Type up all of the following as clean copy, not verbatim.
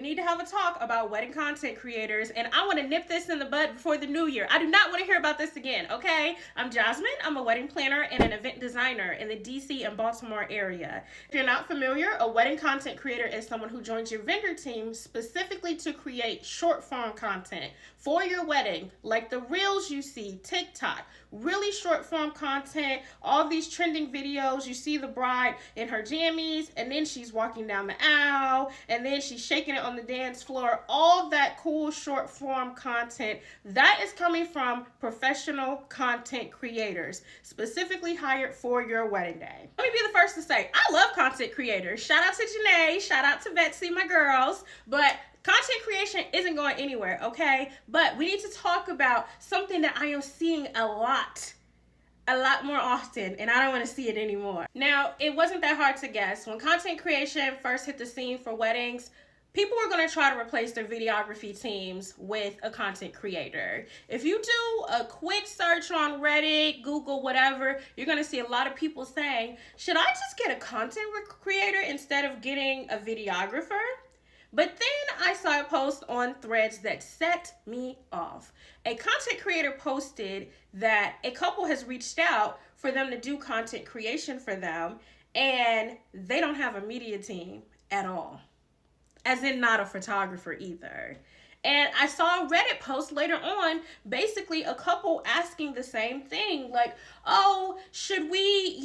We need to have a talk about wedding content creators, and I want to nip this in the bud before the new year. I do not want to hear about this again, okay? I'm Jasmine. I'm a wedding planner and an event designer in the DC and Baltimore area. If you're not familiar, a wedding content creator is someone who joins your vendor team specifically to create short form content for your wedding, like the reels you see, TikTok, really short form content, all these trending videos. You see the bride in her jammies, and then she's walking down the aisle, and then she's shaking it on the dance floor. All that cool short form content that is coming from professional content creators, specifically hired for your wedding day. Let me be the first to say, I love content creators. Shout out to Janae, shout out to Betsy, my girls, but content creation isn't going anywhere, okay? But we need to talk about something that I am seeing a lot more often, and I don't want to see it anymore. Now, it wasn't that hard to guess. When content creation first hit the scene for weddings, people were going to try to replace their videography teams with a content creator. If you do a quick search on Reddit, Google, whatever, you're going to see a lot of people saying, should I just get a content creator instead of getting a videographer? But then I saw a post on Threads that set me off. A content creator posted that a couple has reached out for them to do content creation for them, and they don't have a media team at all, as in not a photographer either. And I saw a Reddit post later on, basically a couple asking the same thing, like, oh, should we,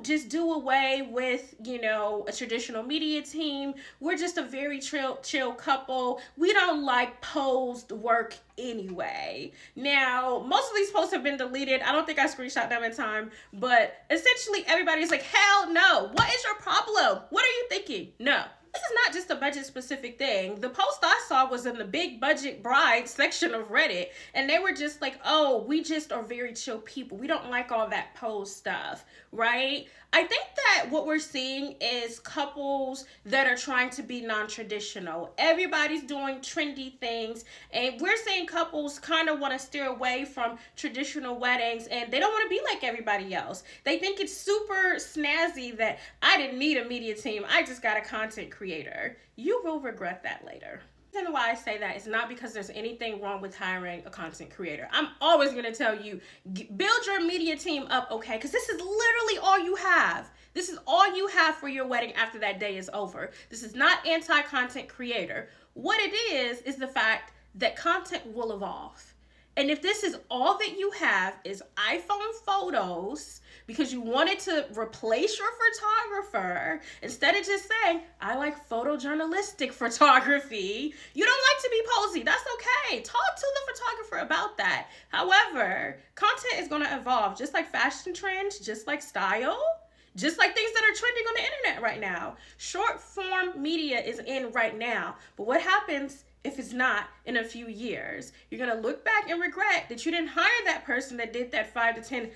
just do away with, a traditional media team? We're just a very chill couple. We don't like posed work anyway. Now, most of these posts have been deleted. I don't think I screenshot them in time, but essentially everybody's like, hell no. What is your problem? What are you thinking? No. This is not just a budget specific thing. The post I saw was in the big budget bride section of Reddit, and they were just like, oh, we just are very chill people. We don't like all that pose stuff, right? I think that what we're seeing is couples that are trying to be non-traditional. Everybody's doing trendy things, and we're seeing couples kind of want to steer away from traditional weddings, and they don't want to be like everybody else. They think it's super snazzy that I didn't need a media team. I just got a content creator. You will regret that later. The reason why I say that is not because there's anything wrong with hiring a content creator. I'm always going to tell you, build your media team up, okay? Because this is literally all you have. This is all you have for your wedding after that day is over. This is not anti-content creator. What it is the fact that content will evolve. And if this is all that you have is iPhone photos because you wanted to replace your photographer, instead of just saying, I like photojournalistic photography, you don't like to be posy, that's okay. Talk to the photographer about that. However, content is going to evolve just like fashion trends, just like style, just like things that are trending on the internet right now. Short form media is in right now. But what happens if it's not in a few years? You're going to look back and regret that you didn't hire that person that did that 5 to 10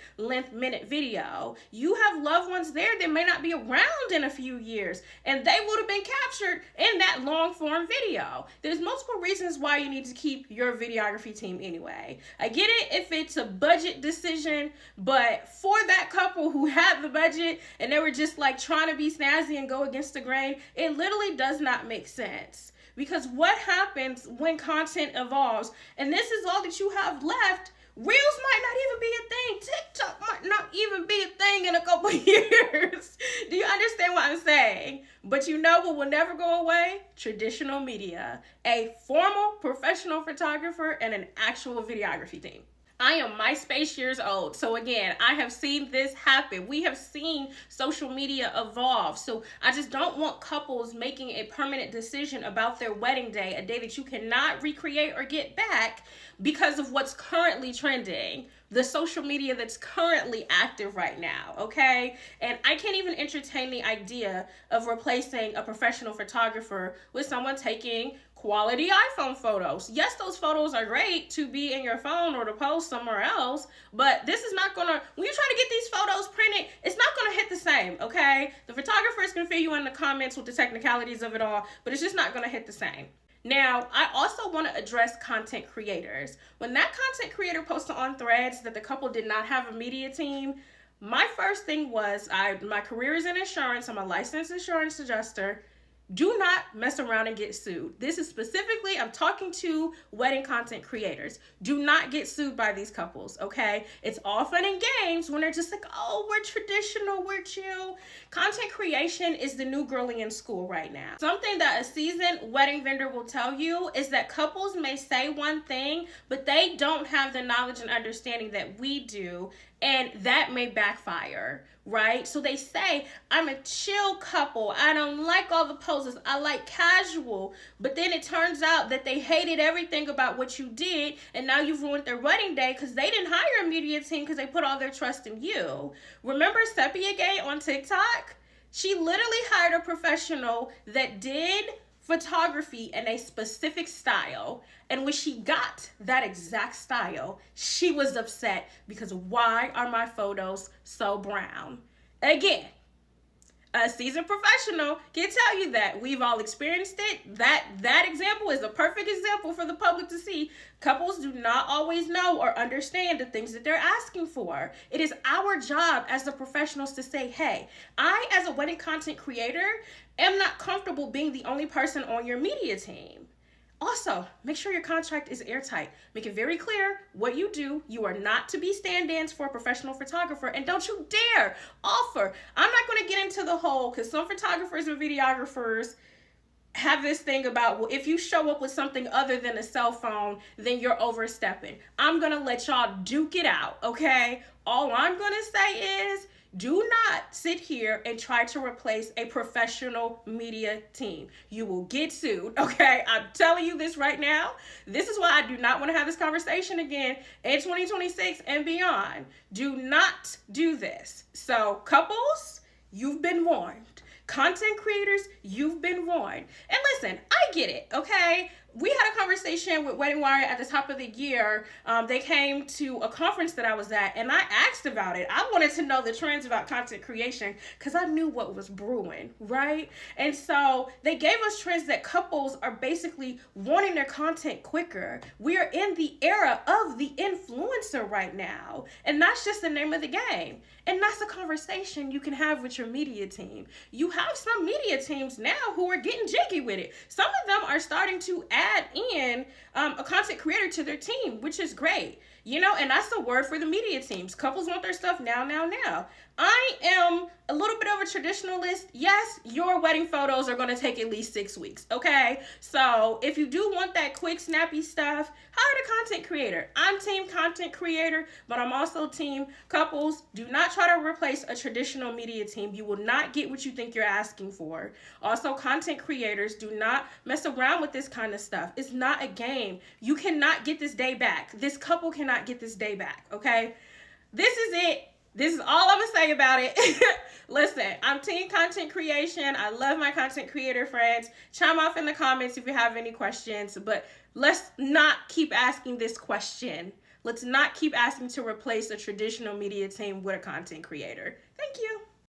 minute video. You have loved ones there that may not be around in a few years, and they would have been captured in that long form video. There's multiple reasons why you need to keep your videography team anyway. I get it if it's a budget decision, but for that couple who had the budget and they were just like trying to be snazzy and go against the grain, it literally does not make sense. Because what happens when content evolves, and this is all that you have left, Reels might not even be a thing. TikTok might not even be a thing in a couple years. Do you understand what I'm saying? But you know what will never go away? Traditional media. A formal professional photographer and an actual videography team. I am MySpace years old. So again, I have seen this happen. We have seen social media evolve. So I just don't want couples making a permanent decision about their wedding day, a day that you cannot recreate or get back because of what's currently trending, the social media that's currently active right now, okay? And I can't even entertain the idea of replacing a professional photographer with someone taking quality iPhone photos. Yes, those photos are great to be in your phone or to post somewhere else, but this is not gonna, when you try to get these photos printed, it's not gonna hit the same, okay? The photographer is gonna fill you in the comments with the technicalities of it all, but it's just not gonna hit the same. Now, I also want to address content creators. When that content creator posted on Threads that the couple did not have a media team, my first thing was, my career is in insurance. I'm a licensed insurance adjuster. Do not mess around and get sued. This is specifically, I'm talking to wedding content creators. Do not get sued by these couples, okay? It's all fun and games when they're just like, oh, we're traditional, we're chill. Content creation is the new girly in school right now. Something that a seasoned wedding vendor will tell you is that couples may say one thing, but they don't have the knowledge and understanding that we do, and that may backfire, right? So they say, I'm a chill couple. I don't like all the poses. I like casual. But then it turns out that they hated everything about what you did, and now you've ruined their wedding day because they didn't hire a media team because they put all their trust in you. Remember Sepia Gay on TikTok? She literally hired a professional that did photography in a specific style, and when she got that exact style, she was upset because why are my photos so brown? Again, a seasoned professional can tell you that. We've all experienced it. That example is a perfect example for the public to see. Couples do not always know or understand the things that they're asking for. It is our job as the professionals to say, hey, I, as a wedding content creator, am not comfortable being the only person on your media team. Also, make sure your contract is airtight. Make it very clear what you do. You are not to be stand-ins for a professional photographer, and don't you dare offer. I'm not going to get into the whole, because some photographers and videographers have this thing about, well, if you show up with something other than a cell phone, then you're overstepping. I'm going to let y'all duke it out, okay? All I'm going to say is, do not sit here and try to replace a professional media team. You will get sued, okay? I'm telling you this right now. This is why I do not want to have this conversation again in 2026 and beyond. Do not do this. So couples, you've been warned. Content creators, you've been warned. And listen, I get it, okay? We had a conversation with Wedding Wire at the top of the year. They came to a conference that I was at, and I asked about it. I wanted to know the trends about content creation because I knew what was brewing, right? And so they gave us trends that couples are basically wanting their content quicker. We are in the era of the influencer right now, and that's just the name of the game. And that's a conversation you can have with your media team. You have some media teams now who are getting jiggy with it. Some of them are starting to add in a content creator to their team, which is great. You know, and that's the word for the media teams. Couples want their stuff now, now, now. I am a little bit of a traditionalist. Yes, your wedding photos are going to take at least 6 weeks, okay? So if you do want that quick, snappy stuff, hire a content creator. I'm team content creator, but I'm also team couples. Do not try to replace a traditional media team. You will not get what you think you're asking for. Also, content creators, do not mess around with this kind of stuff. It's not a game. You cannot get this day back. This couple cannot get this day back, okay? This is it. This is all I'm going to say about it. Listen, I'm team content creation. I love my content creator friends. Chime off in the comments if you have any questions, but let's not keep asking this question. Let's not keep asking to replace a traditional media team with a content creator. Thank you.